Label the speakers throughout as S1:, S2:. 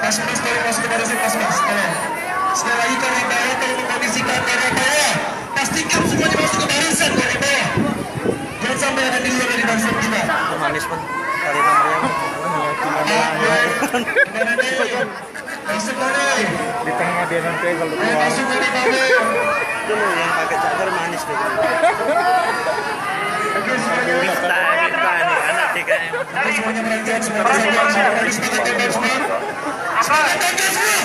S1: Mas, tolong masuk ke barisan mas, tolong. Sekali lagi kalau bawah, kalau mengkondisikan dari bawah, pastikan semuanya masuk ke barisan dari bawah. Jangan sampai ada di luar dari barisan kita.
S2: Manis pun kali nomornya
S1: Masuk dari
S2: di tengah dia nanti kalau keluar
S1: masuk dari bawah.
S2: dulu yang pakai cadar manis deh. Minta nih anak TKM.
S1: Semuanya perhatian, semuanya semangat semua. Semangat aja semua.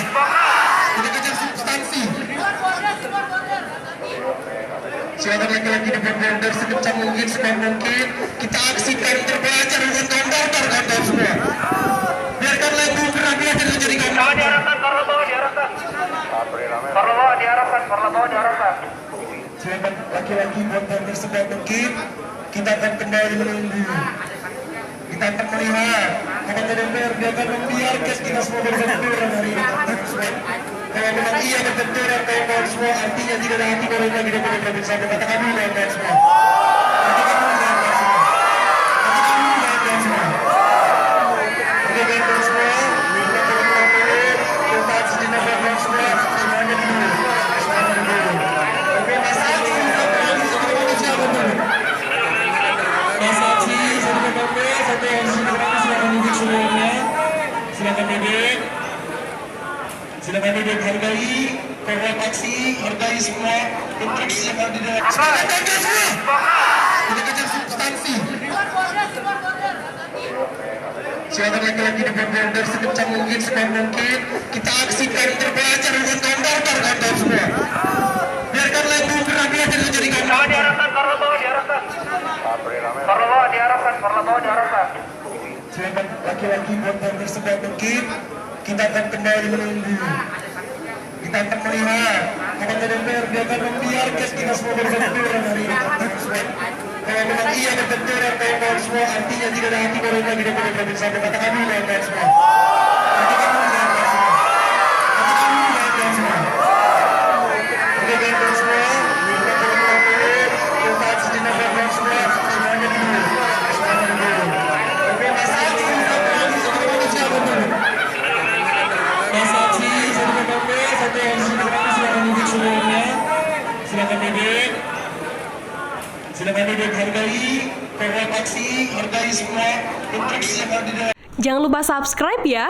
S1: Kita kejar substansi. Silakan laki-laki di border sekencang mungkin, sekuat mungkin. Kita aksikan terbelajar dengan gambar semua. Biarkan lagu kerabian dan menjadi gambar.
S3: Diarahkan, karena bawah diarahkan. Karena bawah diarahkan, karena bawah diarahkan.
S1: Silakan laki-laki border sekuat mungkin. Kita akan kembali menunggu. Kita akan melihat apakah DPR dia akan membiarkan kita semua berbenturan hari ini. Kalau memang iya berbenturan kawan semua, artinya tidak ada hati baru lagi DPR provinsi. Katakan dulu kawan semua. Silakan duduk, hargai program aksi, hargai semua instruksi yang ada di dalam. Silakan jaga semua. Kita kejar substansi. Silakan laki-laki di border sekencang mungkin, sekuat mungkin. Kita aksikan terbelajar dengan gambar semua. Biarkan lagu kerabian dan menjadi gambar.
S3: Diarahkan, karena bawah diarahkan. Karena bawah diarahkan, karena bawah diarahkan.
S1: Silakan laki-laki border sekuat mungkin. Kita akan kembali menunggu. Kita akan melihat apakah DPR dia akan membiarkan kita semua berbenturan hari ini. Kalau memang iya berbenturan kawan semua, artinya tidak ada hati baru lagi DPR provinsi. Katakan dulu kawan semua. Katakan dulu kawan semua. Katakan dulu kawan semua. Oke kawan semua. Kita sejenak kawan semua. Semuanya dulu. Semuanya dulu. Oke Mas Adi, siapa dulu? Mas Aksi, satu KP, satu yang silakan duduk semuanya. Silakan duduk. Silakan duduk, hargai program aksi, hargai semua instruksi yang ada di dalam.
S4: Jangan lupa subscribe ya.